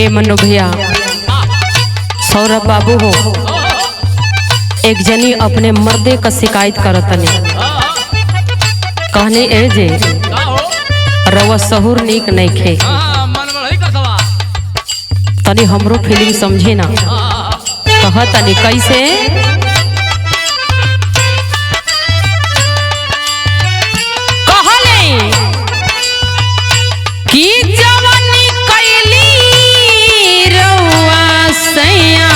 ए मनु भैया, सौरभ बाबू हो, एक जनी अपने मर्दे का शिकायत करतने, कहने ए जे रवा सहूर नीक नइखे, तनी हमरो फीलिंग समझे ना। कहतनी कैसे कि जवानी कैली रउआ सैया,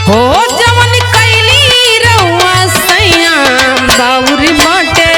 हो जवानी कैली रउआ सैया बाउरी बाटे,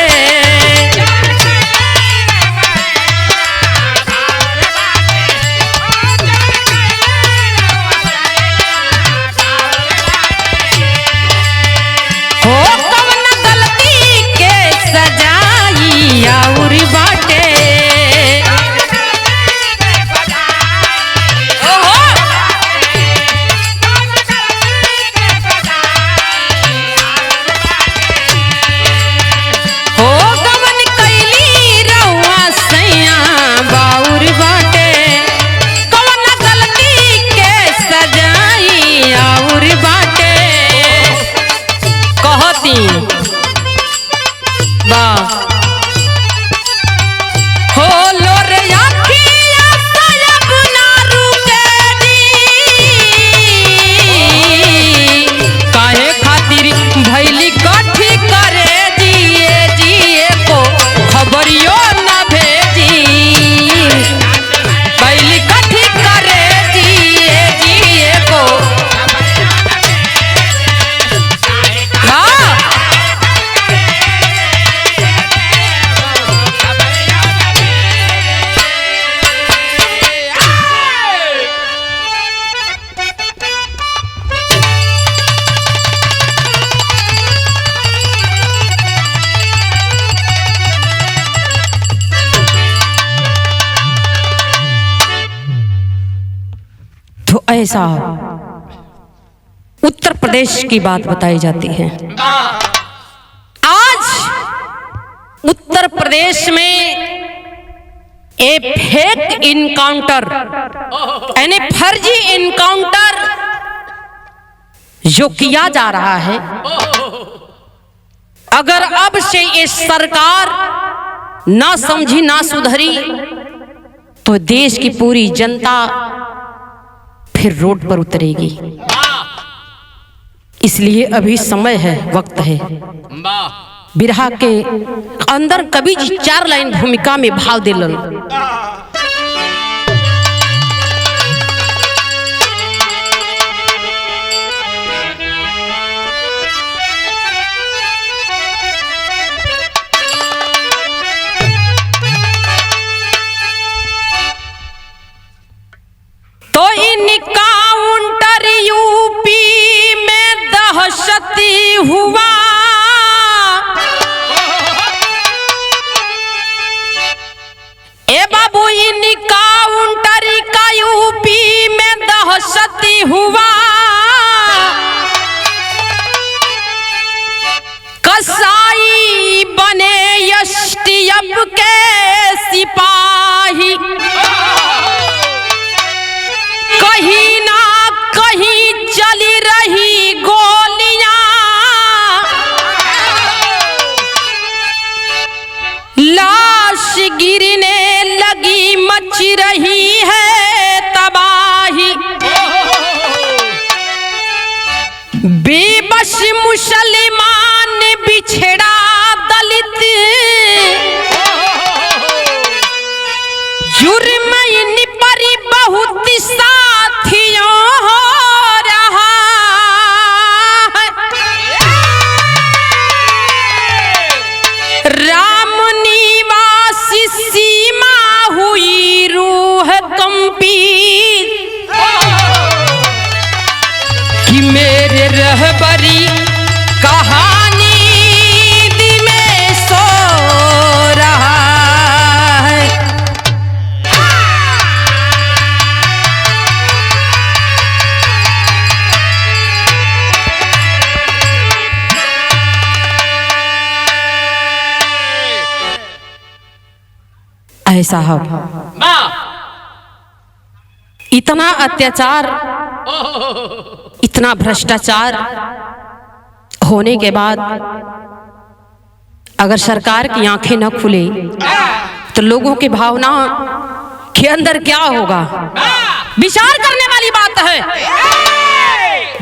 तो ऐसा उत्तर प्रदेश की बात बताई जाती है। आज उत्तर प्रदेश में एक फेक इनकाउंटर यानी फर्जी इनकाउंटर जो किया जा रहा है, अगर अब से ये सरकार ना समझी ना सुधरी तो देश की पूरी जनता फिर रोड पर उतरेगी। इसलिए अभी समय है, वक्त है। बिरहा के अंदर कवि जी 4 लाइन भूमिका में भाव दिलन। तो इनकाउंटर यूपी में दहशती हुआ, ए बाबू इनकाउंटर का यूपी में दहशती हुआ, कसाई बने एसटीएफ के सिपाही, कहीं ना कहीं चली रही गोलियां, लाश गिरने लगी, मच रही है तबाही, बेबस मुसलमान बिछड़ा दलित, जुर्म इन पर बहुत साथियों हो रहा है, राम निवासी सीमा हुई रूह कंपित, कि मेरे रहबरी कहानी में सो रहा है। है साहब, इतना अत्याचार, इतना भ्रष्टाचार होने के बाद अगर सरकार की आंखें न खुले तो लोगों की भावना के अंदर क्या होगा, विचार करने वाली बात है।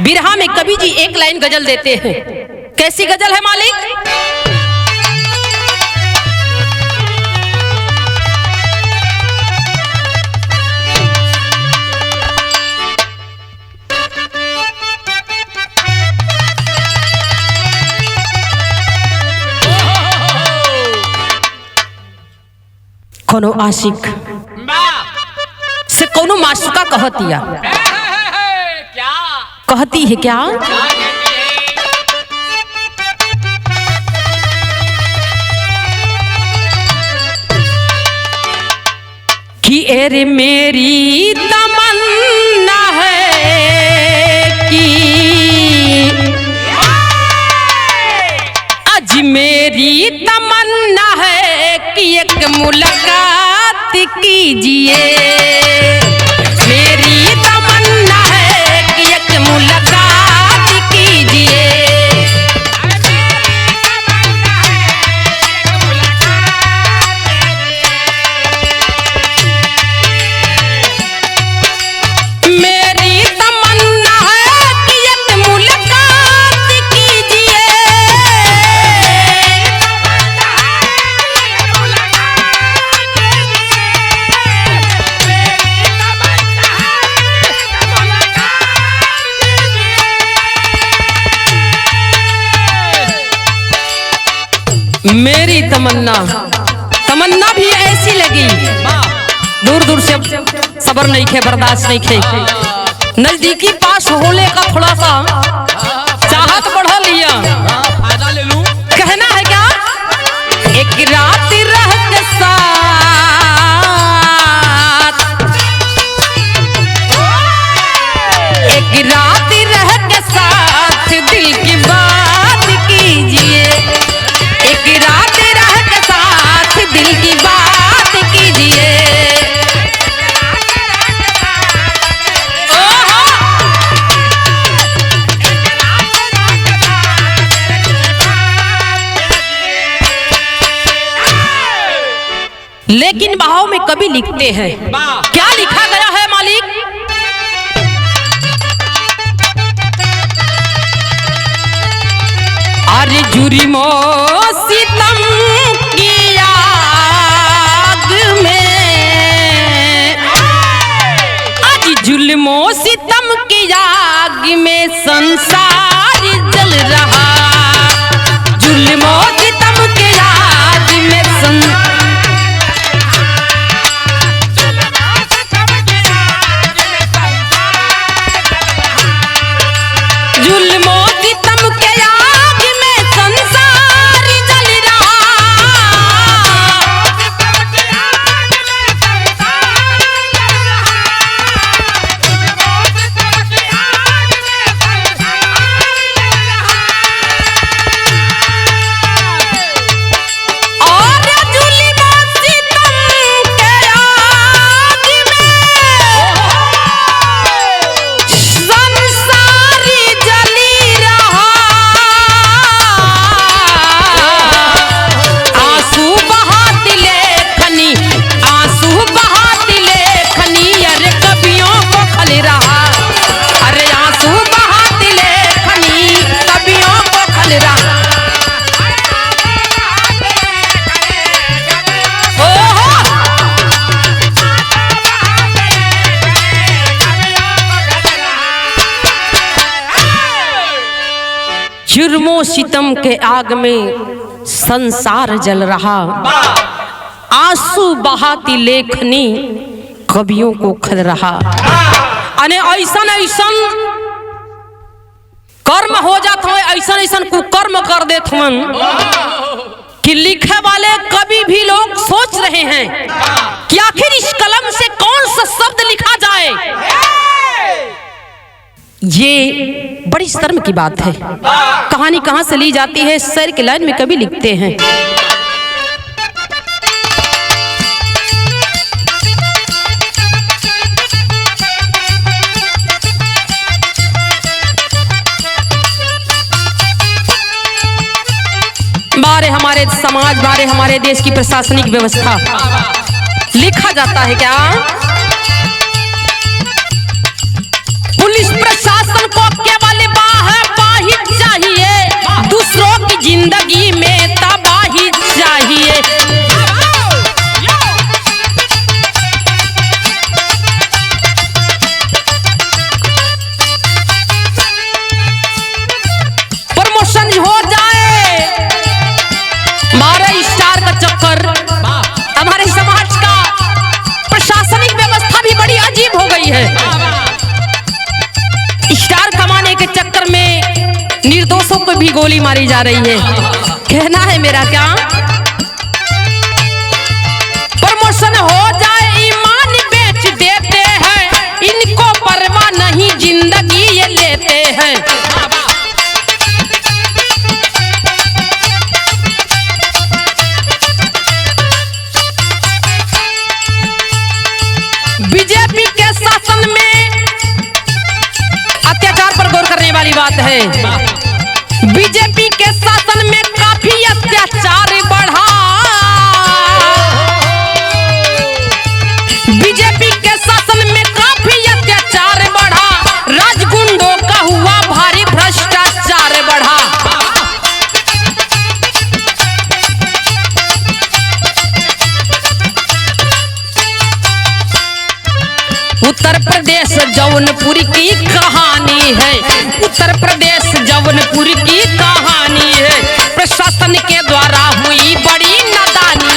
बिरहा में कवि जी एक लाइन गजल देते हैं, कैसी गजल है मालिक? कोनो आशिक से कोनो माशुका कहतिया, क्या कहती है क्या? कि एरे मेरी तमन्ना है कि आज मेरी तमन्ना है कि एक मुलाकात कीजिए, मेरी तमन्ना है कि एक मुलाकात कीजिए। मेरी तमन्ना है कि एक मुलाकात कीजिए, मेरी तमन्ना, तमन्ना भी ऐसी लगी, दूर दूर से सबर नहीं खे, बर्दाश्त नहीं खे, नजदीकी पास होने का थोड़ा सा चाहत बढ़ा लिया, फायदा ले लूं। कहना है क्या? एक रात रह के साथ, एक रात रह के साथ दिल की बात कीजिए, एक रात रह के साथ दिल की बात कीजिए। लेकिन बहाव में कभी लिखते हैं, क्या लिखा गया है मालिक? अरे जुर्मो सितम की आग में, आज जुल्मो सितम की आग में संसार जल रहा, जुल्मो सितम की आग में जुल्मो सितम के आग में संसार जल रहा, और जुल्मो सितम के आग में संसार जली रहा, आंसू बहात लेखनी, आंसू बहात लेखनी, अरे कवियों को खल रहा, अरे आंसू बहात लेखनी कवियों को खल रहा। जुर्मो सितम के आग में संसार जल रहा, आंसू बहाती लेखनी कवियों को खल रहा। अने ऐसन ऐसन कर्म हो जात हुए, ऐसन ऐसन कुकर्म कर देत हुन कि लिखे वाले कवि भी लोग सोच रहे हैं कि आखिर इस कलम से कौन सा शब्द लिखा जाए। ये बड़ी शर्म की बात है। कहानी कहां से ली जाती है, शेर की लाइन में कभी लिखते हैं, बारे हमारे समाज बारे हमारे देश की प्रशासनिक व्यवस्था लिखा जाता है क्या? पुलिस प्रशासन को केवल वाहवाही चाहिए, दूसरों की जिंदगी में तबाही चाहिए। प्रमोशन हो जाए, हमारे स्टार का चक्कर, हमारे समाज का प्रशासनिक व्यवस्था भी बड़ी अजीब हो गई है। स्टार कमाने के चक्कर में निर्दोषों को भी गोली मारी जा रही है। कहना है मेरा क्या? प्रमोशन हो जाए ईमान बेच देते हैं, इनको परवाह नहीं जिंदगी ये लेते हैं। बीजेपी के शासन में अत्याचार पर गौर करने वाली बात है। बीजेपी के शासन में काफी अत्याचार बढ़ा। बीजेपी के शासन में काफी अत्याचार बढ़ा, राजगुंडों का हुआ भारी भ्रष्टाचार बढ़ा। उत्तर प्रदेश जौनपुर की कहानी है, उत्तर प्रदेश जौनपुर की कहानी है, प्रशासन के द्वारा हुई बड़ी नादानी।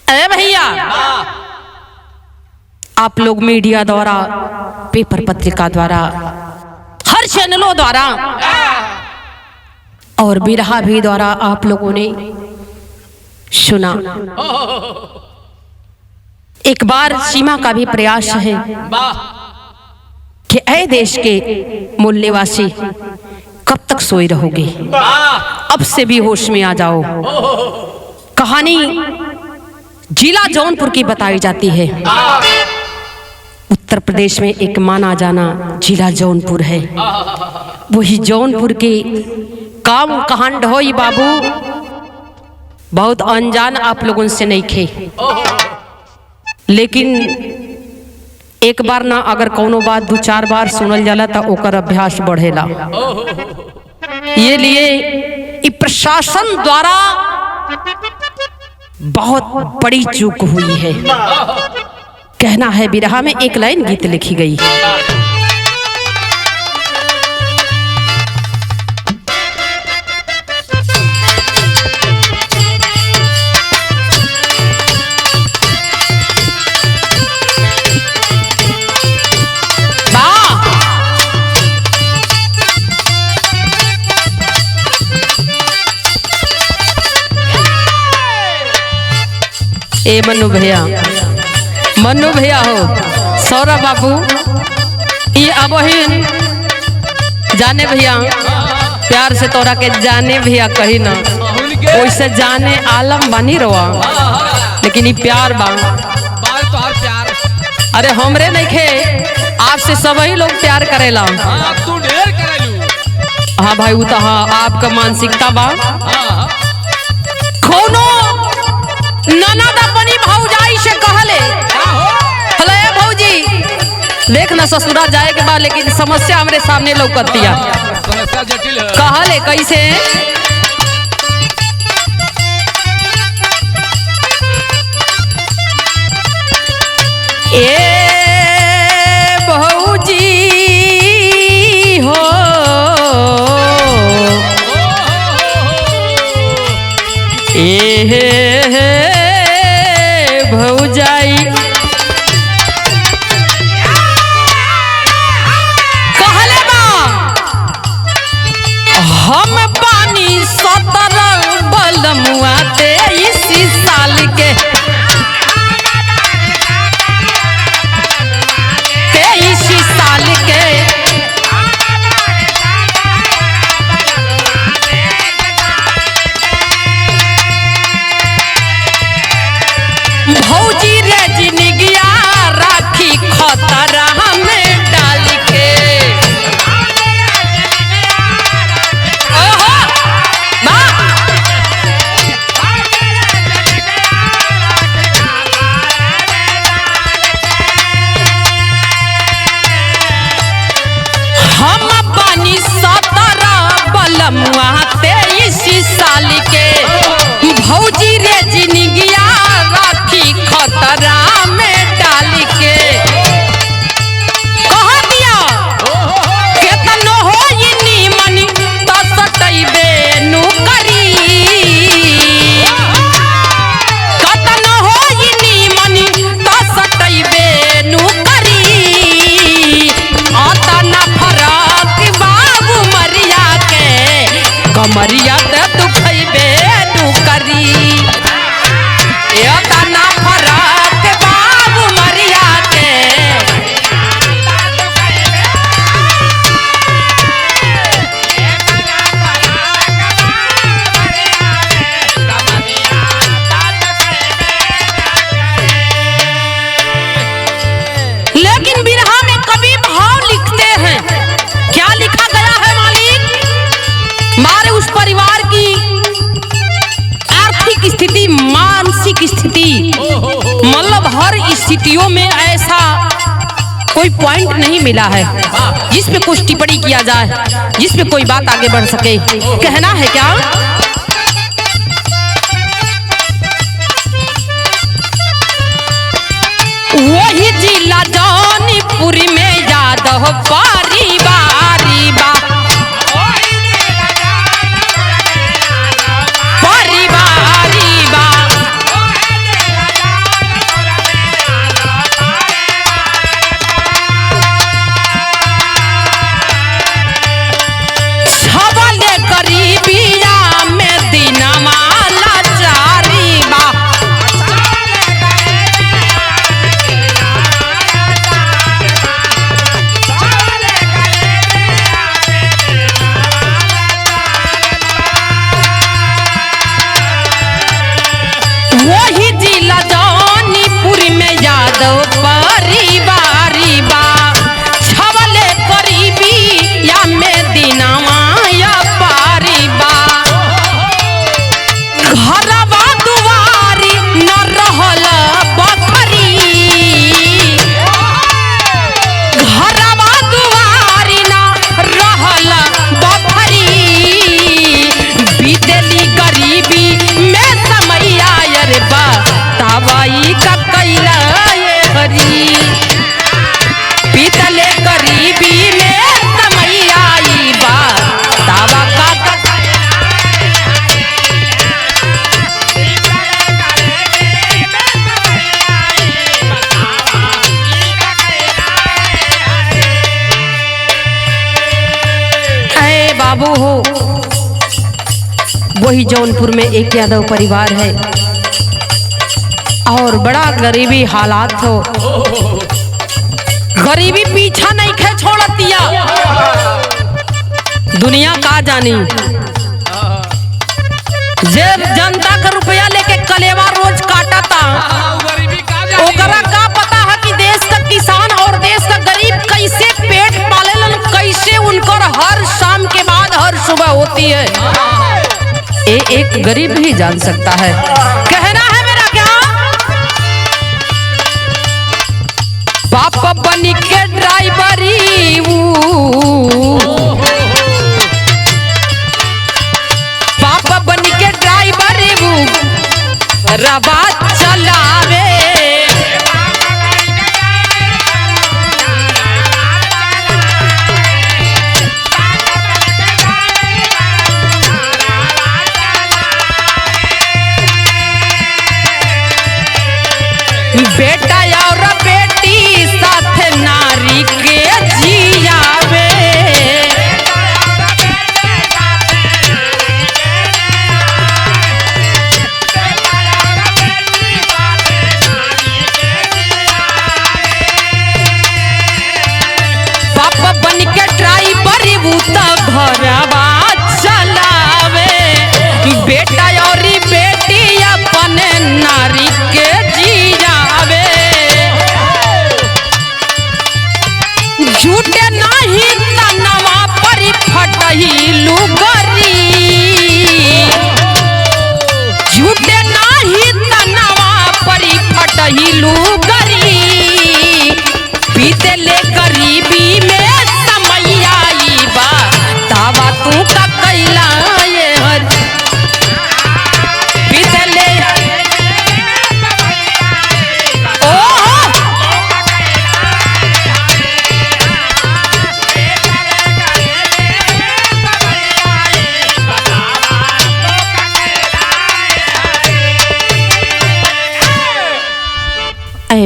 अरे भैया, आप लोग मीडिया द्वारा, पेपर पत्रिका द्वारा, हर चैनलों द्वारा और बिरहा भी द्वारा आप लोगों ने सुना। एक बार सीमा का भी प्रयास है कि ऐ देश के मूल निवासी कब तक सोए रहोगे, अब से भी होश में आ जाओ। कहानी जिला जौनपुर की बताई जाती है। उत्तर प्रदेश में एक माना जाना जिला जौनपुर है। वही जौनपुर के काम कांड होई बाबू, बहुत अनजान आप लोगों से नहीं खे, लेकिन एक बार ना अगर कोनो बात 2-4 बार सुनल जाला तो ओकर अभ्यास बढ़ेला। ये लिए इ प्रशासन द्वारा बहुत बड़ी चूक हुई है। कहना है बिरहा में एक लाइन गीत लिखी गई। ए मन्नू भैया हो, सौरभ बाबू, ये अब ही जाने भैया, प्यार से तोरा के जाने भैया कही ना, वैसे जाने आलम बनी रहा, लेकिन ये प्यार बा। अरे हमरे नहीं खे, आपसे सभी लोग प्यार करेला। हाँ भाई, वो तो हाँ आपका मानसिकता बा। कोनो ननद अपनी भौजाई से कहले, हेलो भौजी, देख ना ससुरा जाए के बाद, लेकिन समस्या हमरे सामने लौकतिया। समस्या जटिल है। कहले कैसे? ए भौजी हो, भौजाई कहले बा, हम पानी 17 बलमुआ 23 साल के, 23 साल के, भौजी रे जिनी बलमुआ 23 साल के भौजी रे जिंदगिया राखी खतरा में डाल के कह दिया केतनो हो नीमन तो सटैबे नु करी केतनो हो नीमन तो सटैबे नु करी आता ना फरक बाबू मरिया के कमरिया ते तू खैबे नु करी आता ना फरक बाबू मरिया के लेकिन बिरहा में कवि भाव लिखते हैं। क्या लिखा गया है मालिक? मारे उस परिवार की आर्थिक स्थिति, मानसिक स्थिति, मतलब हर स्थितियों में ऐसा कोई पॉइंट नहीं मिला है जिस पे कुछ टिप्पणी किया जाए, जिस पे कोई बात आगे बढ़ सके। कहना है क्या? वही जिला जौनपुर में यादव परिवारी बा परिवारी बा छवले गरीबिया में दिनमा लाचारी बा वही जिला जौनपुर में यादव परिवारी बा छवले गरीबी या में दिनवा या पारी बा घरवा दुआरी न रहल बखरी घरवा दुआरी न रहल बखरी बीतेली गरीबी में समैया रे बा तावाई का कैला ये हरी बीतले गरीबी में समैया ई बा तावा का ऐ बाबू हो। वही जौनपुर में एक यादव परिवार है और बड़ा गरीबी हालात हो। गरीबी पीछा नहीं खे छोड़तिया, दुनिया का जानी जे जनता का रुपया लेके कलेवा रोज काटता, ओकरा का पता है कि देश का किसान और देश का गरीब कैसे पेट पालेलन, कैसे उनकर हर शाम के बाद हर सुबह होती है। एक गरीब ही जान सकता है। कहना है मेरा क्या? पापा बनी के ड्राइवरी पापा बनी के ड्राइवरी रवा चलावे बेटा और बेटी साथ नारी के जियावे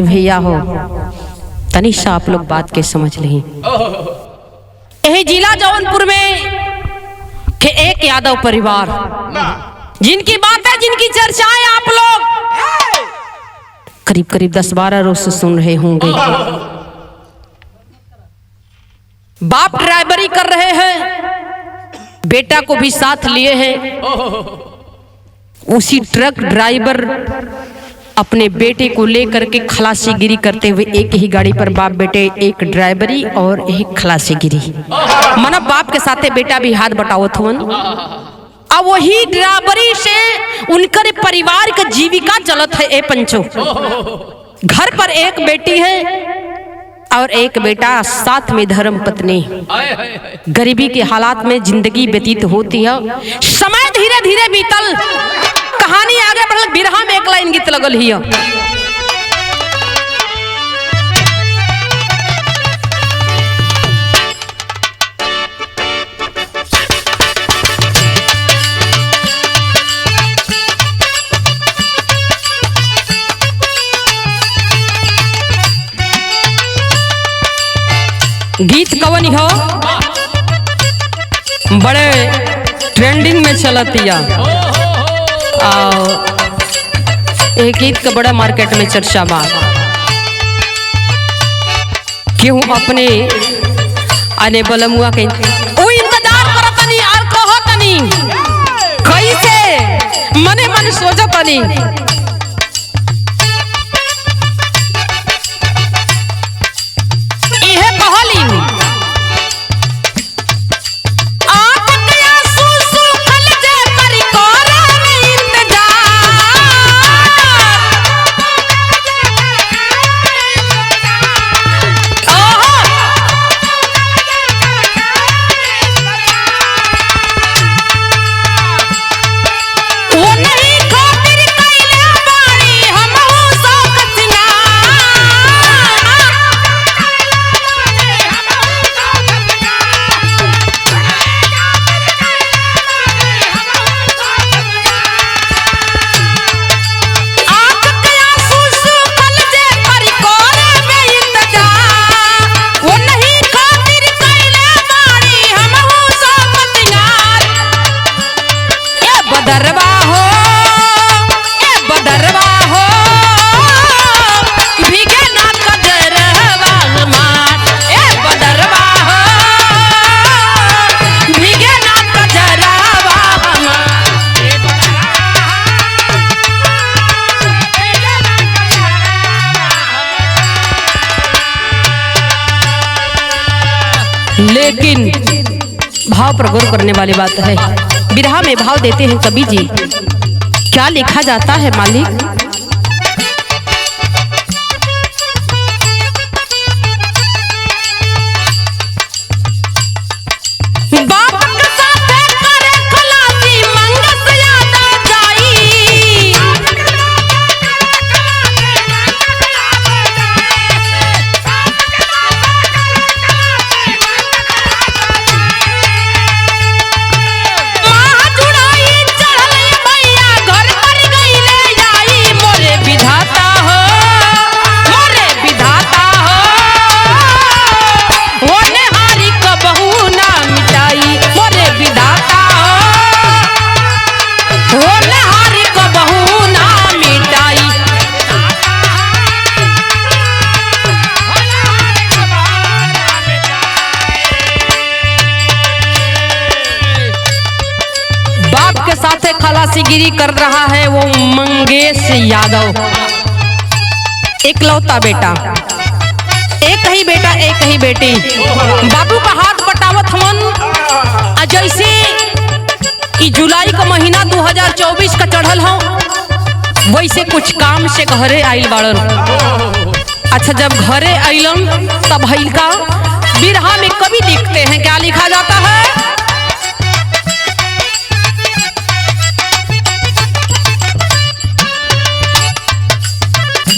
भैया हो, तनी सा आप लोग बात के समझ ली। यही जिला जौनपुर में के एक यादव परिवार जिनकी बातें, जिनकी चर्चाएं आप लोग करीब करीब 10-12 रोज से सुन रहे होंगे। बाप ड्राइवरी कर रहे हैं, बेटा को भी साथ लिए हैं। उसी ट्रक ड्राइवर अपने बेटे को लेकर के खलासीगिरी करते हुए, एक ही गाड़ी पर बाप बेटे, एक ड्राइवरी और एक खलासीगिरी, माना बाप के साथे बेटा भी हाथ बटावत हुन। अब वही ड्राइवरी से उनकर परिवार का जीविका चलत है। ए पंचो, घर पर एक बेटी है और एक बेटा, साथ में धर्म पत्नी। गरीबी के हालात में जिंदगी व्यतीत होती है। समय धीरे धीरे बीतल, कहानी आगे बढ़ल। बिरहा में एक लाइन गीत लगल हिया। गीत कवन हो, बड़े ट्रेंडिंग में चलतिया। एक गीत का बड़ा मार्केट में चर्चा बा। क्यों अपने आने बलमुआ के ओ इंतजार करतनी और कहतनी, कैसे मने मन सोचतनी। लेकिन भाव पर गौर करने वाली बात है। बिरहा में भाव देते हैं कवि जी, क्या लिखा जाता है मालिक। खलासीगिरी कर रहा है वो मंगेश यादव, एकलौता बेटा, एक ही बेटा एक ही बेटी। बाबू का हाथ बटावत हमन। जैसे कि जुलाई का महीना 2024 का चढ़ल हो, वैसे कुछ काम से घरे आइल बाड़न। अच्छा, जब घरे आइलन तब हईल का बिरहा में कवि लिखते हैं, क्या लिखा जाता है।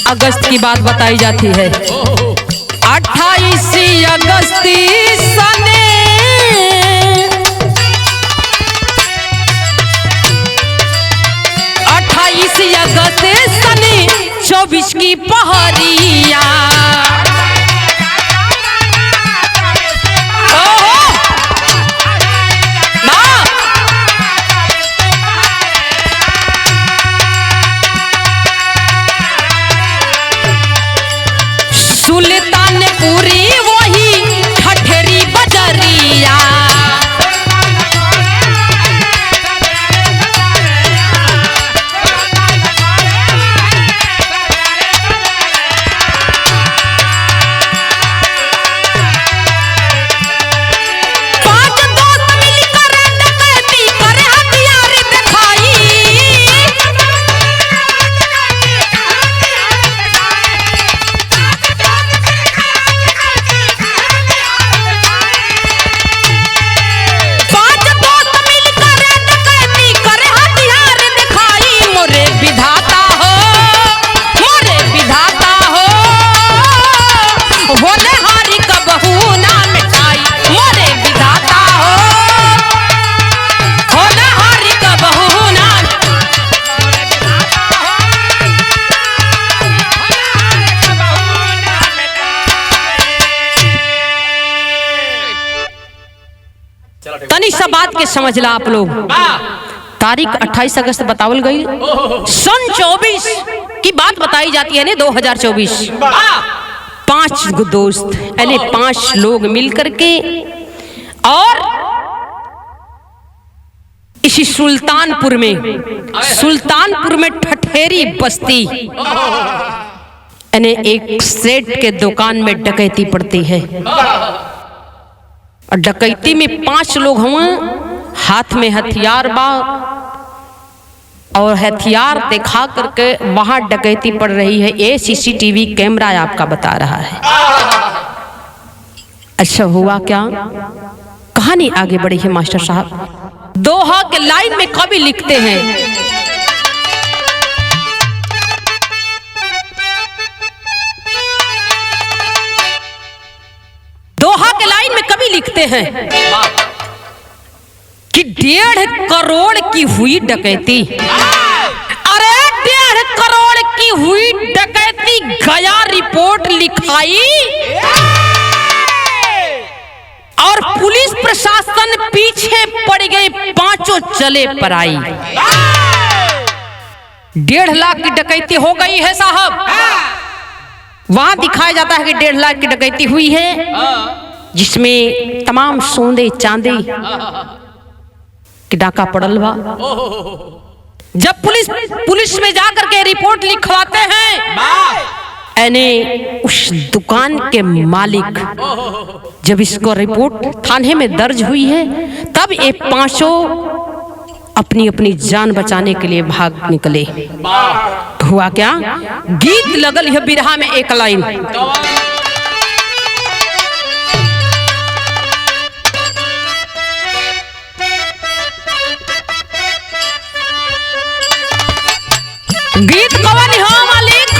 अगस्त की बात बताई जाती है। 28 अगस्त सने 28 अगस्त सने 24 की पहरिया। सुल्तानपुरी वही ठठेरी बजरिया। तनी सा बात के समझ ला आप लोग। तारीख 28 अगस्त बतावल गई, सन 24 की बात बताई जाती है ने 2024। 5 दोस्त यानी 5 लोग मिलकर के और इसी सुल्तानपुर में ठठेरी बस्ती यानी एक सेठ के दुकान में डकैती पड़ती है। और डकैती में 5 लोग हुए, हाथ में हथियार बा और हथियार दिखा करके वहां डकैती पड़ रही है। ये सीसीटीवी कैमरा आपका बता रहा है। अच्छा हुआ क्या, कहानी आगे बढ़ी है मास्टर साहब। दोहा के लाइन में कवि लिखते हैं, दोहा के लाइन में कवि लिखते हैं कि 1.5 करोड़ की हुई डकैती। अरे 1.5 करोड़ की हुई डकैती, गया रिपोर्ट लिखाई और पुलिस प्रशासन पीछे पड़ गई, 5 चले पराई। 1.5 लाख की डकैती हो गई है साहब। वहां दिखाया जाता है कि 1.5 लाख की डकैती हुई है, जिसमें तमाम सोने चांदी की डाका पड़ल बा। जब पुलिस में जाकर के रिपोर्ट लिखवाते हैं, यानी उस दुकान के मालिक, जब इसको रिपोर्ट थाने में दर्ज हुई है, तब ये 5 अपनी अपनी जान बचाने के लिए भाग निकले। हुआ क्या, गीत लगल है बिरहा में एक लाइन, गीत कवन हो मालिक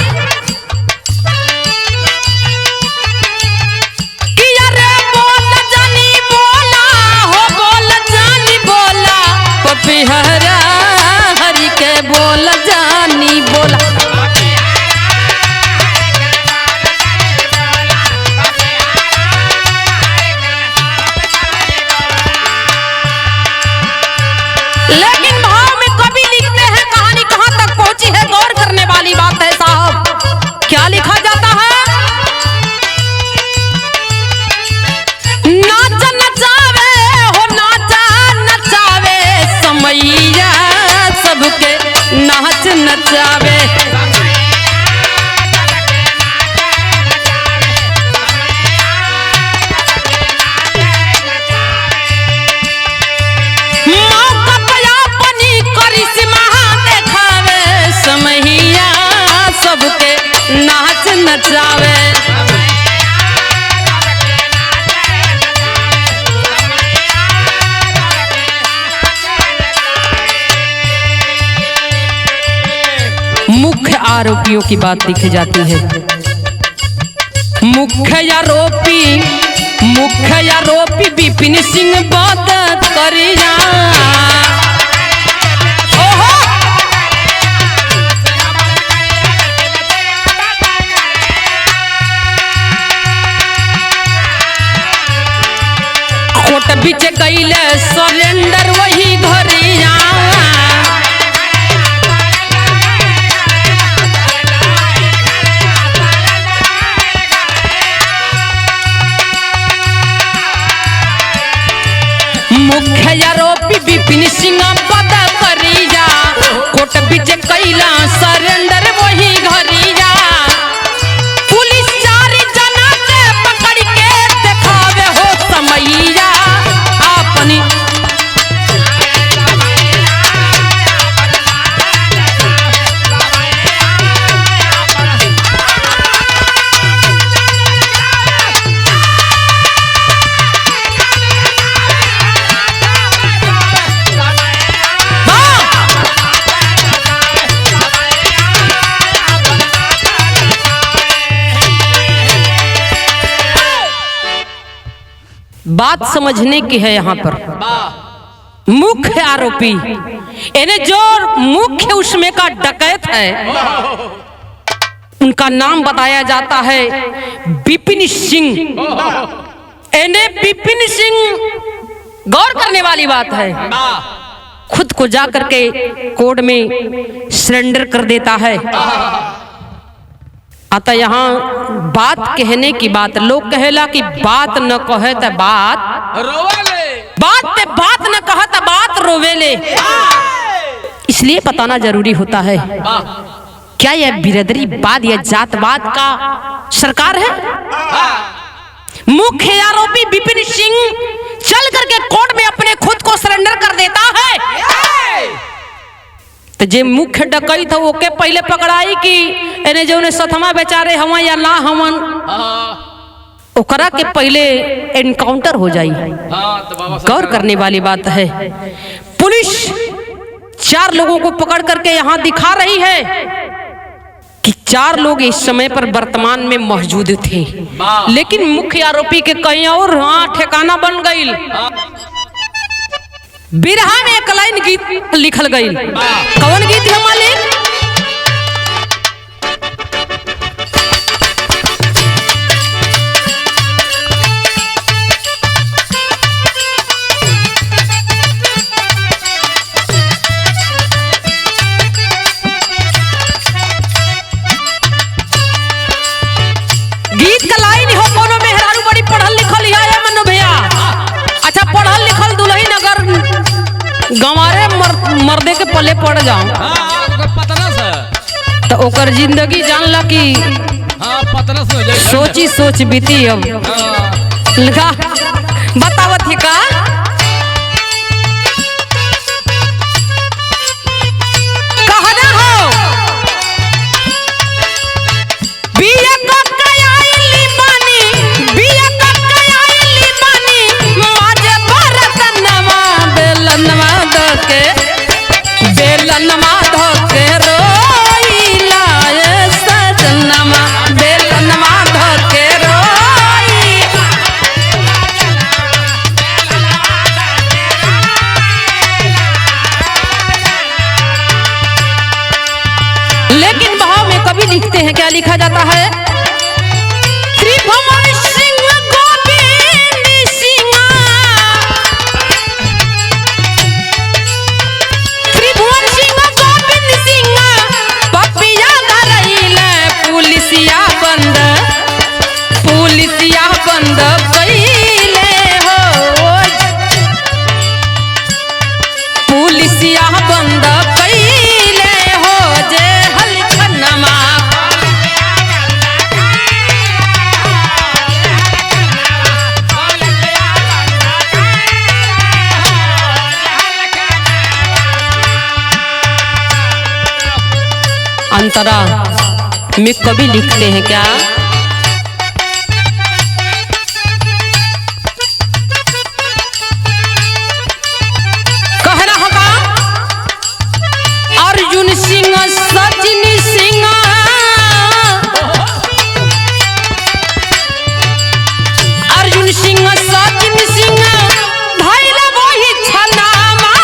कि अरे बोल जानी बोला हो, बोल जानी बोला पपिहरा हरि के बोल जानी बोला। लेकिन भाव में कवि लिखते हैं, कहानी कहां तक पहुंची है, गौर करने वाली बात है साहब। क्या लिखा जाता है, नाच नचावे हो, नाचा नचावे समैया सबके नाच नचावे। सबके नाच नचावे। मुख्य आरोपियों की बात लिखी जाती है। मुख्य आरोपी विपिन सिंह बात करिया। बीच कैले सरेंडर वही घरिया। सिंह पद करिया कोट बीच कैला सरेंडर वही घरिया पुलिस 4 जना के पकड़ के देखावे हो समैया अपनी बात समझने की है यहाँ पर। मुख्य आरोपी इन्हें जो मुख्य उसमें का डकैत है उनका नाम बताया जाता है विपिन सिंह। इन्हें विपिन सिंह गौर करने वाली बात है, खुद को जा करके कोर्ट में सरेंडर कर देता है। अतः यहाँ बात कहने की बात, लोग कहेला कि बात न कहे तो बात रोवेले, बात न कहे तो बात रोवेले, इसलिए बताना जरूरी होता है। क्या यह बिरादरी बात या जातवाद का सरकार है? मुख्य आरोपी विपिन सिंह चल करके कोर्ट में अपने खुद को सरेंडर कर देता है। तो जे मुख्य डकैत है ओके पहले पकड़ाई कि एने जो ने सथमा बेचारे हवन या ना हवन ओकरा के पहले एनकाउंटर हो जाई। गौर करने वाली बात है। पुलिस 4 लोगों को पकड़ करके यहाँ दिखा रही है कि 4 लोग इस समय पर वर्तमान में मौजूद थे, लेकिन मुख्य आरोपी के कहीं और ठिकाना बन गई। बिरहा में एक लाइन गीत लिखल गई। कौन गीत है मालिक? गीत का लाइन हो कोनो मेहरारू बड़ी पढ़ल लिखल है मनु भैया। अच्छा पढ़ल लिखल दुल्हन अगर गंवारे मर्दे के पले पड़ जाओ तो ओकर जिंदगी जानला कि सोची सोच बीती। अब लगा बतावत ही का कहना हो बिया का कयाली बानी, बिया का कयाली बानी माजे भरतनवा बेलनवा धके, बेलनवा धके रोइला ए सजनवा, बेलनवा धके रोइला। लेकिन भाव में कभी लिखते हैं, क्या लिखा जाता है? त्रिभुवन सिंह गोविंद सिंह, त्रिभुवन सिंह गोविंद सिंह पपिया धरैले पुलिसिया बंद, पुलिसिया बंद कैले हो, पुलिसिया बंद कैले हो जे हलखनमा। अंतरा में कभी लिखते हैं क्या? कहना होगा अर्जुन सिंह सचिन सिंह, अर्जुन सिंह सचिन सिंह धैल वही छनामा,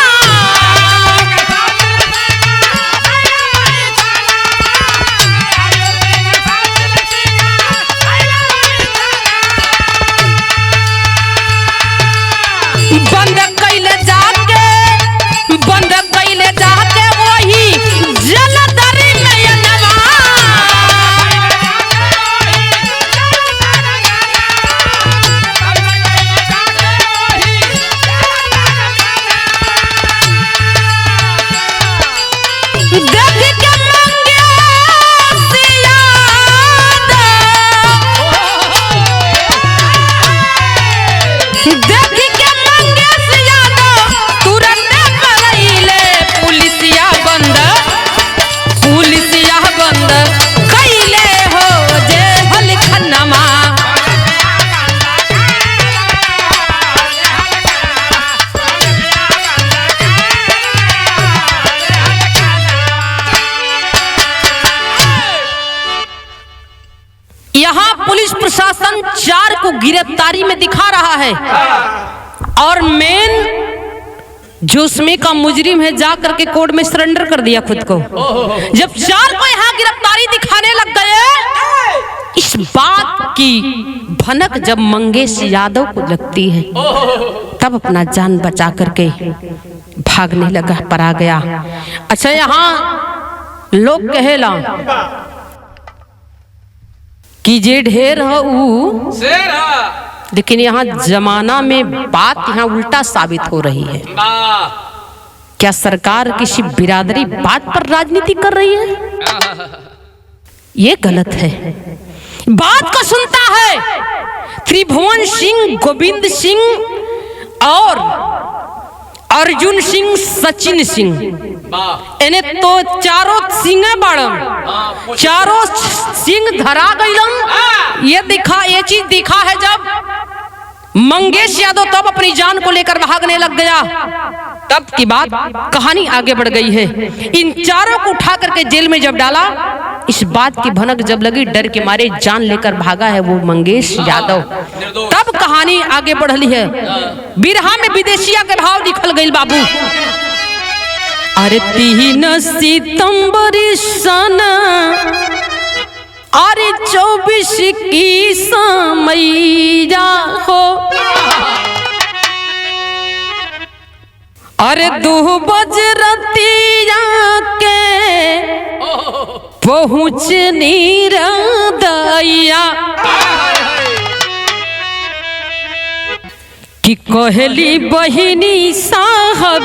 यहाँ पुलिस प्रशासन 4 को गिरफ्तारी में दिखा रहा है और मेन जो उसमें का मुजरिम है जा करके कोर्ट में सरेंडर कर दिया खुद को। जब 4 को यहाँ गिरफ्तारी दिखाने लग गए, इस बात की भनक जब मंगेश यादव को लगती है तब अपना जान बचा करके भागने लगा, परा गया। अच्छा, यहाँ लोग कहेला कि जे ढेर है ऊ शेर है। लेकिन यहाँ जमाना में बात यहाँ उल्टा साबित हो रही है। क्या सरकार किसी बिरादरी बात पर राजनीति कर रही है? ये गलत है। बात को सुनता है त्रिभुवन सिंह, गोविंद सिंह और अर्जुन सिंह, सचिन सिंह, इन्हें तो चारों सिंह बाड़न, चारों सिंह धरा गईलन। ये चीज दिखा है जब मंगेश यादव तब अपनी जान को लेकर भागने लग गया। तब की बात कहानी आगे बढ़ गई है। इन चारों को उठा करके जेल में जब डाला, इस बात की भनक जब लगी, डर के मारे जान लेकर भागा है वो मंगेश यादव। तब कहानी आगे बढ़ली है। बिरहा में विदेशिया के भाव निकल गई बाबू। अरे 3 सितंबर सन अरे 24 की समैया हो, अरे 2 बज रतिया के पहुँचनी रदैया कि कहली बहिनी साहब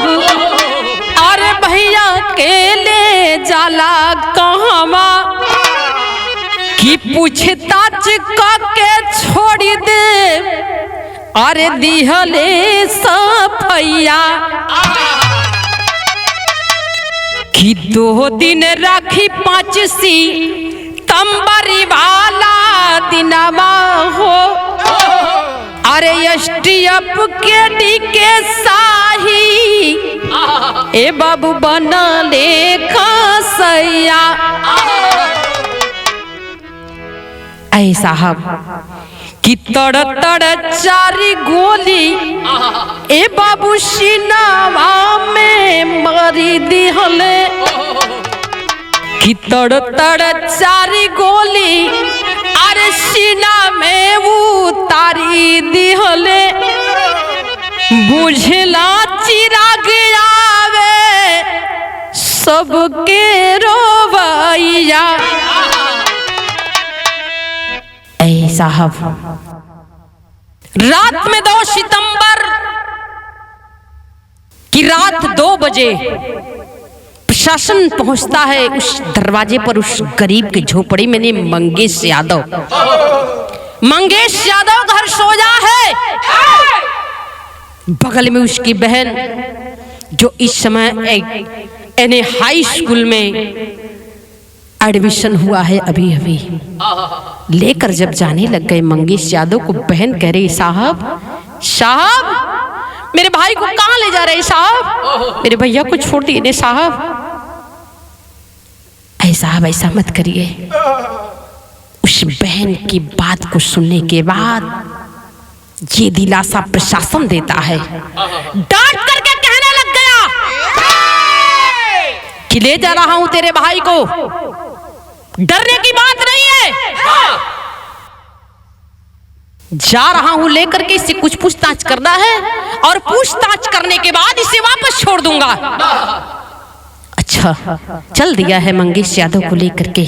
अरे भैया के ले जाला कहवा कि पूछताछ के छोड़ी दे अरे दिहले सफैया कि 2 दिन राखी 5 सितंबर वाला दिनवा हो, अरे एसटीएफ के डीके शाही ए बाबू बनले खसैया। ऐ साहब कि तड़ 4 गोली ए बाबू सीनावा में मारी दिहले कि तड़ 4 गोली अरे सीना में उतारी दिहले। बुझला चिराग आवे सबके रोवैया। ऐ साहब रात में 2 सितंबर की रात 2 बजे प्रशासन पहुंचता है उस दरवाजे पर, उस गरीब की झोपड़ी में। ने मंगेश यादव घर सोया है, बगल में उसकी बहन जो इस समय एने हाई स्कूल में एडमिशन हुआ है अभी अभी। लेकर जब जाने लग गए मंगेश यादव को, बहन कह रही साहब मेरे भाई को कहाँ ले जा रहे साहब, मेरे भैया को छोड़ दिए साहब। साहब ऐसा मत करिए। उस बहन की बात को सुनने के बाद ये दिलासा प्रशासन देता है। डांट करके कहने लग गया कि ले जा रहा हूं तेरे भाई को, डरने की बात नहीं है, जा रहा हूं लेकर के इससे कुछ पूछताछ करना है और पूछताछ करने के बाद इसे वापस छोड़ दूंगा। अच्छा, चल दिया है मंगेश यादव को लेकर के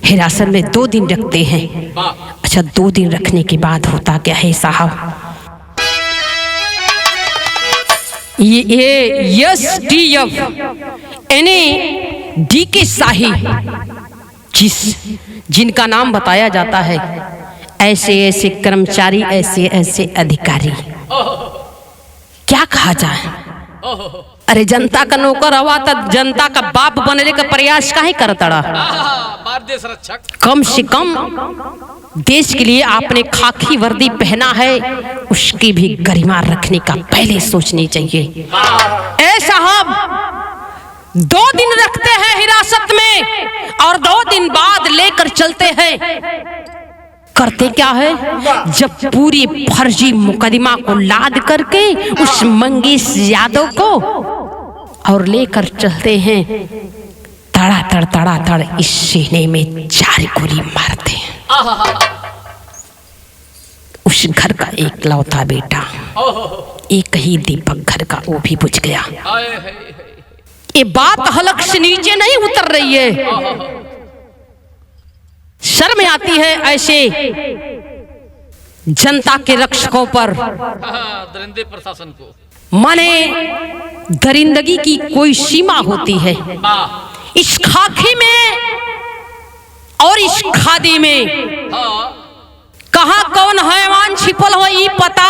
हिरासत में 2 दिन रखते हैं। अच्छा, 2 दिन रखने के बाद होता क्या है साहब, ये एसटीएफ यानी डीके शाही जिनका नाम बताया जाता है, ऐसे ऐसे कर्मचारी, ऐसे ऐसे अधिकारी, क्या कहा जाए। अरे जनता का नौकर हवा तो जनता का बाप बनने का प्रयास काहे करता रहा। देश रक्षक, कम से कम देश के लिए आपने खाकी वर्दी पहना है, उसकी भी गरिमा रखने का पहले सोचनी चाहिए। ऐ साहब 2 दिन रखते हैं हिरासत में और 2 दिन बाद लेकर चलते हैं करते क्या है, जब पूरी फर्जी मुकदमा को लाद करके उस मंगेश यादव को और लेकर चलते हैं, तड़ा तड़ इस सीने में 4 गोली मारते हैं। उस घर का एक लौता बेटा, एक ही दीपक घर का, वो भी बुझ गया। ये बात हलक से नीचे नहीं उतर रही है। शर्म आती है ऐसे जनता के रक्षकों पर। दरिंदे प्रशासन को माने दरिंदगी की कोई सीमा होती है। इस खाकी में और इस खादी में कहा कौन हैवान छिपल हो ये पता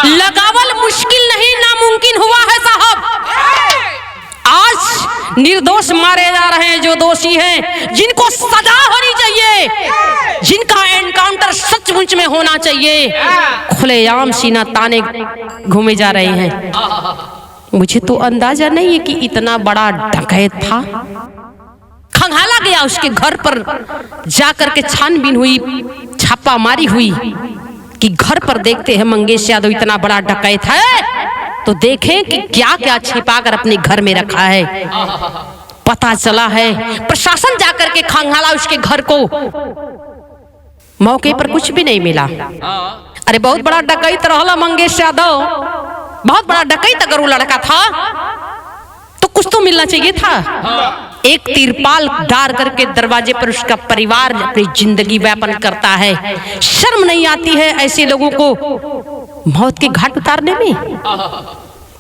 लगावल मुश्किल नहीं, नामुमकिन हुआ है साहब। आज निर्दोष मारे जा रहे हैं जो दोषी हैं, जिनको सजा होनी चाहिए, जिनका एनकाउंटर सचमुच में होना चाहिए, खुलेआम सीना ताने घूमे जा रहे हैं। मुझे तो अंदाजा नहीं है कि इतना बड़ा डकैत था। खंगाला गया, उसके घर पर जाकर के छानबीन हुई, छापामारी हुई कि घर पर देखते हैं मंगेश यादव इतना बड़ा डकैत है, तो देखें कि क्या क्या छिपाकर अपने घर में रखा है। पता चला है प्रशासन जाकर के खंगाला उसके घर को, मौके पर कुछ भी नहीं मिला। अरे बहुत बड़ा डकैत रहला मंगेश यादव, बहुत बड़ा डकैत अगर वो लड़का था तो कुछ तो मिलना चाहिए था। एक तिरपाल डाल करके दरवाजे पर उसका परिवार अपनी जिंदगी व्यापन करता है। शर्म नहीं आती है ऐसे लोगों को मौत के घाट उतारने में?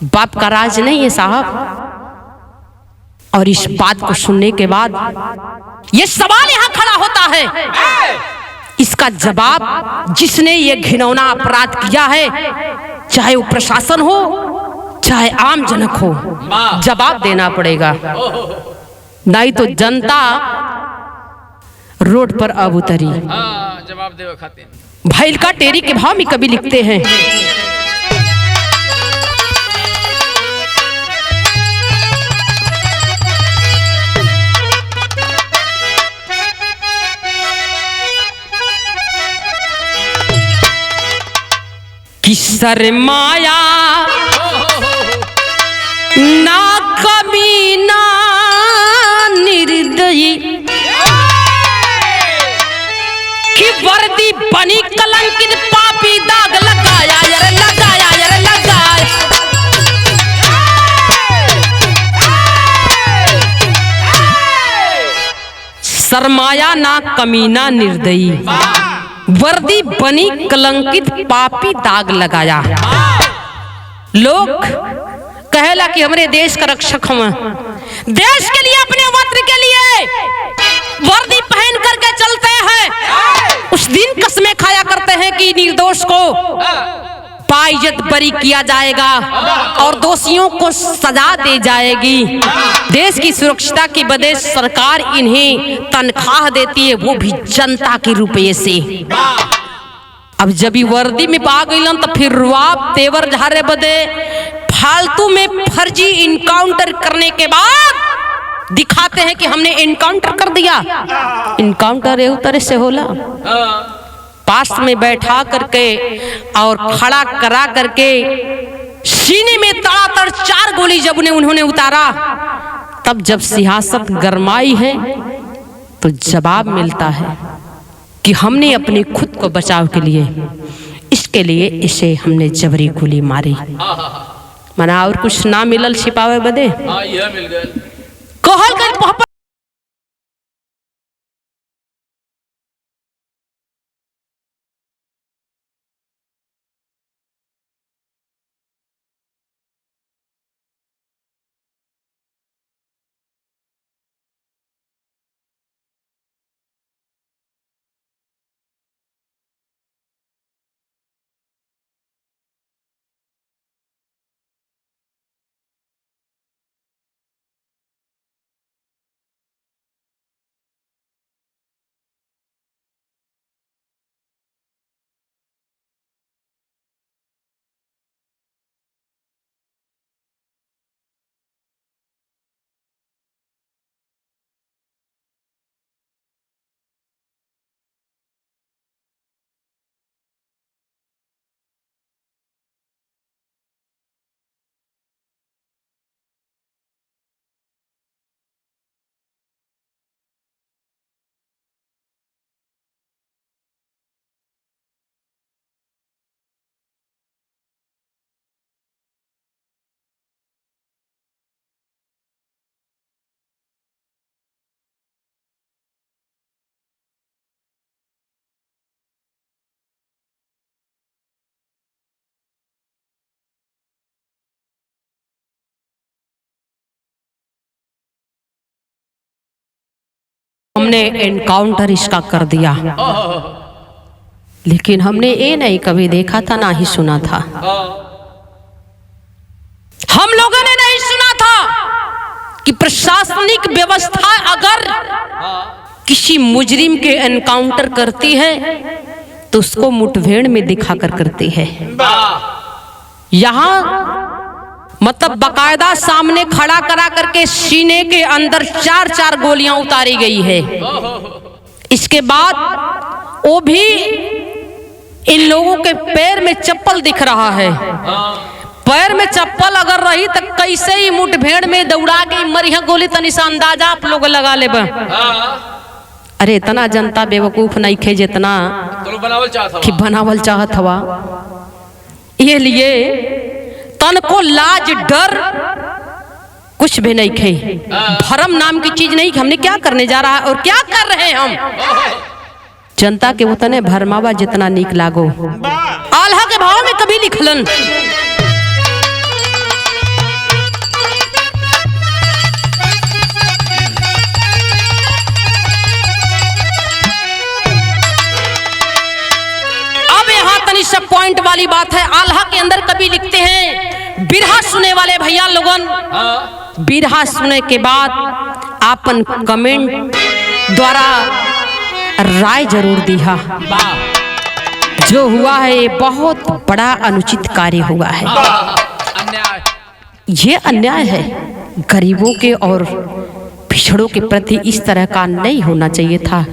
बाप का राज नहीं है साहब। और इस बात को सुनने के बाद ये सवाल यहां खड़ा होता है, इसका जवाब जिसने ये घिनौना अपराध किया है, चाहे वो प्रशासन हो चाहे आम जनक हो, जवाब देना पड़ेगा। नहीं तो जनता रोड पर अब उतरी। जवाब देवे खातिर भैल का टेरी के भाव में कभी लिखते हैं, कि शर्माया ना कभी ना निर्दयी, कि वर्दी बनी कलंकित पापी दाग लगाया यार, लगाया यार, लगाया। शर्माया ना कमीना निर्दयी, वर्दी बनी कलंकित पापी दाग लगाया। लोग कहेला कि हमरे देश का रक्षक हम, देश के लिए, अपने वस्त्र के लिए वर्दी पहन करके चलते हैं। उस दिन कसमें खाया करते हैं कि निर्दोष को बाइज्जत बरी किया जाएगा और दोषियों को सजा दी जाएगी। देश की सुरक्षा की बदले सरकार इन्हें तनख्वाह देती है, वो भी जनता के रुपये से। अब जब वर्दी में पा गई तो फिर रुआब तेवर झारे बदे फालतू में फर्जी इनकाउंटर करने के बाद दिखाते हैं कि हमने इनकाउंटर कर दिया। इनकाउंटर एक तरह से होला, पास में बैठा करके और खड़ा करा करके सीने में तड़ातड़ 4 गोली जब उन्होंने उतारा, तब जब सियासत गरमाई है तो जवाब मिलता है कि हमने अपने खुद को बचाव के लिए, इसके लिए इसे हमने जबरी गोली मारी। मना और कुछ ना मिलल छिपावे बदे मिल गए कहल कर हमने एनकाउंटर इसका कर दिया। लेकिन हमने ये नहीं कभी देखा था, ना ही सुना था। हम लोगों ने नहीं सुना था कि प्रशासनिक व्यवस्था अगर किसी मुजरिम के एनकाउंटर करती है तो उसको मुठभेड़ में दिखाकर करती है। यहाँ मतलब बकायदा सामने खड़ा करा करके सीने के अंदर 4-4 गोलियां उतारी गई है। इसके बाद वो भी इन लोगों के पैर में चप्पल दिख रहा है। पैर में चप्पल अगर रही तो कैसे ही मुठभेड़ में दौड़ा के मरिया गोली तनी सा अंदाजा आप लोग लगा ले। अरे इतना जनता बेवकूफ नहीं खे जितना तो बनावल चाहत हवा। ये लिए तन को लाज डर कुछ भी नहीं खे। भरम नाम की चीज नहीं कि हमने क्या करने जा रहा है और क्या कर रहे हैं हम। जनता के उतने भरमावा जितना नीक लागो। आल्हा के भाव में कभी लिखलन सब पॉइंट वाली बात है। आल्हा के अंदर कभी लिखते हैं, बिरहा सुने वाले भैया लोगन, बिरहा सुने के बाद आपन कमेंट द्वारा राय जरूर दिया। जो हुआ है ये बहुत बड़ा अनुचित कार्य हुआ है। ये अन्याय है। गरीबों के और पिछड़ों के प्रति इस तरह का नहीं होना चाहिए था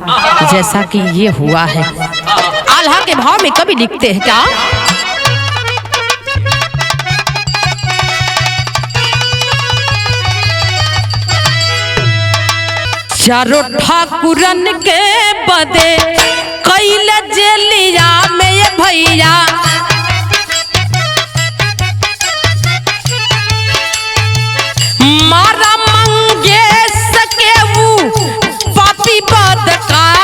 जैसा कि ये हुआ है। आल्हा के भाव में कभी लिखते हैं क्या, चारों ठाकुरन के बदे कैल जेलिया में ये भैया, मारा मंगेश के वो पापी बदकार,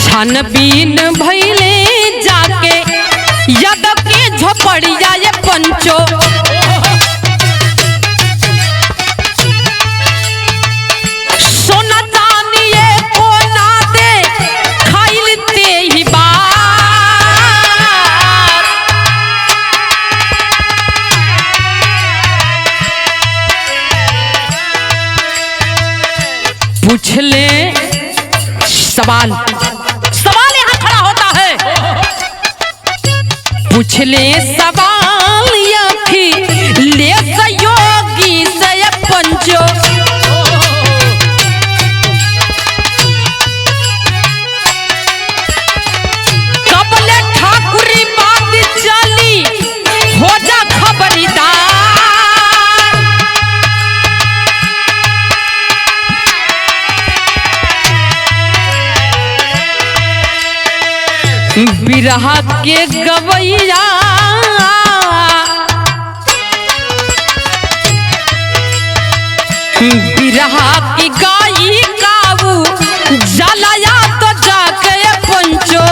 छानबीन भैले जाके यादव के झोपड़िया ये पंचो, सोना चांदी ये को ना दे खाइलते ही बार, पूछ ले सवाल यहाँ खड़ा होता है। पूछ ले सवाल या फिर ले सहयोगी से पंचो, कबले ठाकुरी बात चली हो जा खबरदार, बिरहा के गवैया बिरहा की गाई काबू जलाया तो जाके पंचो,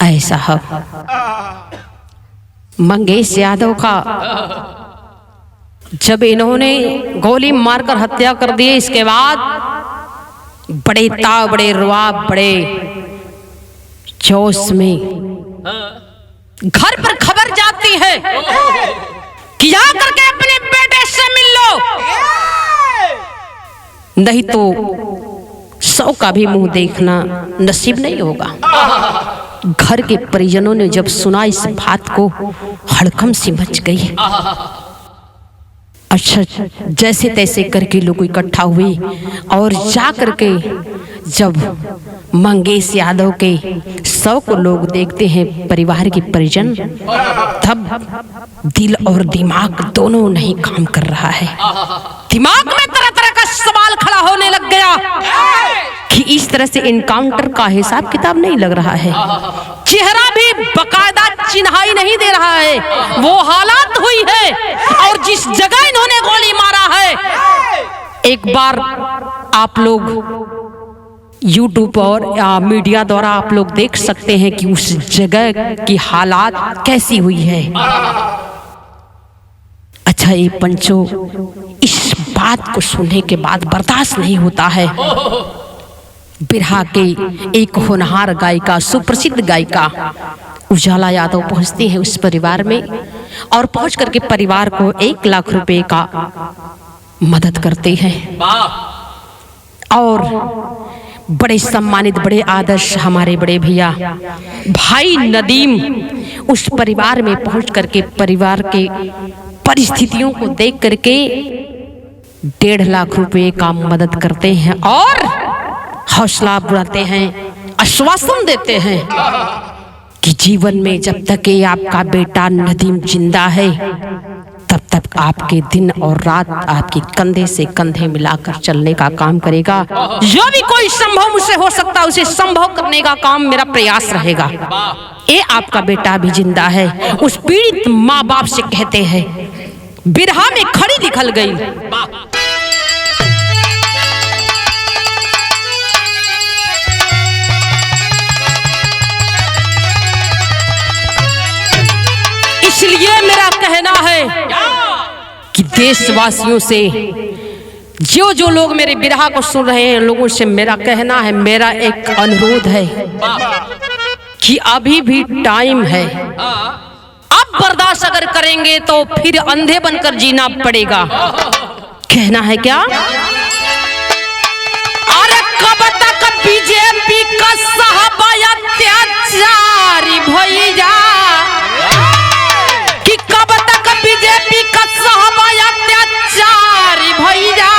ऐसा है। मंगेश यादव का जब इन्होंने गोली मारकर हत्या कर दी, इसके बाद बड़े ताव, बड़े रुआब, बड़े जोश में घर पर खबर जाती है कि जा करके अपने बेटे से मिल लो, नहीं तो 100 का भी मुंह देखना नसीब नहीं होगा। घर के परिजनों ने जब सुना इस बात को हड़कंप सी मच गई। अच्छा, जैसे तैसे करके लोग इकट्ठा हुए और जा करके जब मंगेश यादव के शव को लोग देखते हैं, परिवार के परिजन, तब दिल और दिमाग दोनों नहीं काम कर रहा है। दिमाग में तरह तरह का सवाल खड़ा होने लग गया कि इस तरह से इनकाउंटर का हिसाब किताब नहीं लग रहा है, चेहरा भी बकायदा चिन्हाई नहीं दे रहा है, वो हालात हुई है और जिस जगह इन्होंने गोली मारा है। एक बार आप लोग YouTube और मीडिया द्वारा आप लोग देख सकते हैं कि उस जगह की हालात कैसी हुई है। अच्छा, ये पंचो, इस बात को सुनने के बाद बर्दाश्त नहीं होता है। बिरहा के एक होनहार गायिका, सुप्रसिद्ध गायिका उजाला यादव पहुंचती है उस परिवार में और पहुंच करके परिवार को 1 लाख रुपए का मदद करते हैं। और बड़े सम्मानित, बड़े आदर्श हमारे बड़े भैया भाई नदीम उस परिवार में पहुंच करके परिवार के परिस्थितियों को देख करके 1.5 लाख रुपए का मदद करते हैं और हौसला बढ़ाते हैं, आश्वासन देते हैं कि जीवन में जब तक ये आपका बेटा नदीम जिंदा है तब तक आपके दिन और रात आपके कंधे से कंधे मिलाकर चलने का काम करेगा। जो भी कोई संभव मुझसे हो सकता है उसे संभव करने का काम मेरा प्रयास रहेगा। ये आपका बेटा भी जिंदा है, उस पीड़ित माँ बाप से कहते हैं। बिरहा में खड़ी निकल गई। इसलिए मेरा कहना है कि देशवासियों से, जो जो लोग मेरे बिरहा को सुन रहे हैं, लोगों से मेरा कहना है, मेरा एक अनुरोध है कि अभी भी टाइम है। अब बर्दाश्त अगर करेंगे तो फिर अंधे बनकर जीना पड़ेगा। कहना है क्या? अरे कब तक बीजेपी का साहब अत्याचारी भैया, कि कब तक बीजेपी का साहब अत्याचारी भैया।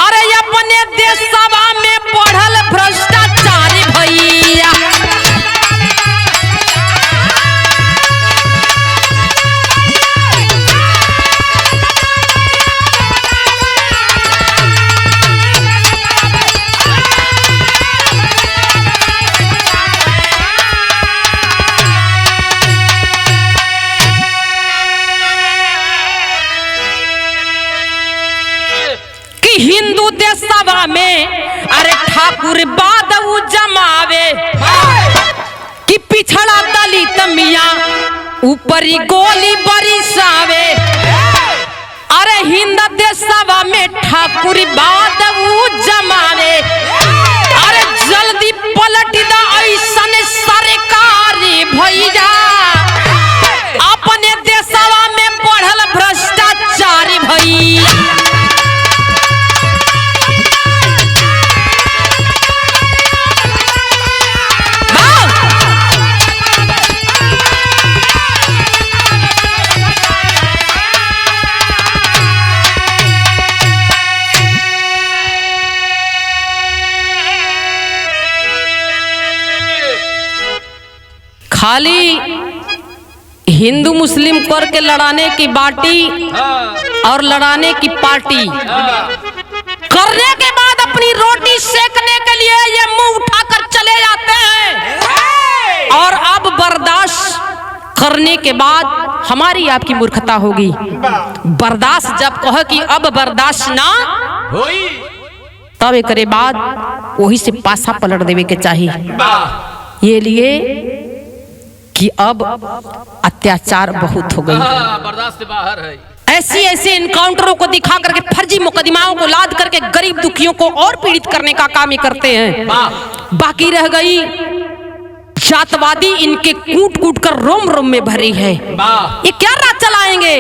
अरे अपने देशवा में बढ़ल भ्रष्टाचारी भैया। हिंदू देशवा में अरे ठाकुर बादऊ जमावे, कि पिछड़ा दलित मिया ऊपरी गोली बरिसावे। अरे हिंद देशवा में ठाकुर बादऊ जमावे। अरे जल्दी पलट दा ऐसन सरकारी भैया, अपने देशवा में बढ़ल भ्रष्टाचारी भैया। खाली हिंदू मुस्लिम करके लड़ाने की बाटी और लड़ाने की पार्टी करने के बाद अपनी रोटी सेकने के लिए ये मुंह उठाकर चले जाते हैं। और अब बर्दाश्त करने के बाद हमारी आपकी मूर्खता होगी। बर्दाश्त जब कहो कि अब बर्दाश्त ना होई, तब एक बाद वही से पासा पलट देवे के चाहिए। ये लिए कि अब अत्याचार बहुत हो गई, बर्दाश्त से बाहर है। ऐसी ऐसे इनकाउंटरों को दिखा करके, फर्जी मुकदमाओं को लाद करके गरीब दुखियों को और पीड़ित करने का काम ही करते हैं। बाकी रह गई जातवादी, इनके कूट कूट कर रोम रोम में भरी है। ये क्या राज चलाएंगे?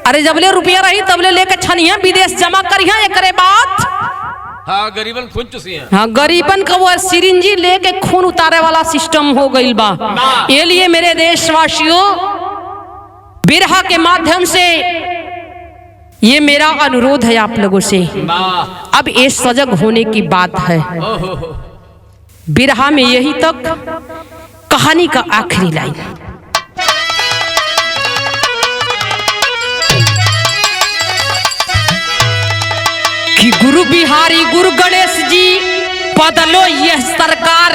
अरे जबले रुपया रही तबले लेकर छनिया विदेश जमा करिया, एक बात हाँ गरीबन खून चुसी हैं। हाँ, गरीबन का वो सिरिंजी लेके खून उतारे वाला सिस्टम हो गई बा। ये लिए मेरे देशवासियों, बिरहा के माध्यम से ये मेरा अनुरोध है आप लोगों से। अब ये सजग होने की बात है। बिरहा में यही तक कहानी का आखिरी लाइन। कि गुरु बिहारी गुरु गणेश जी बदलो यह सरकार,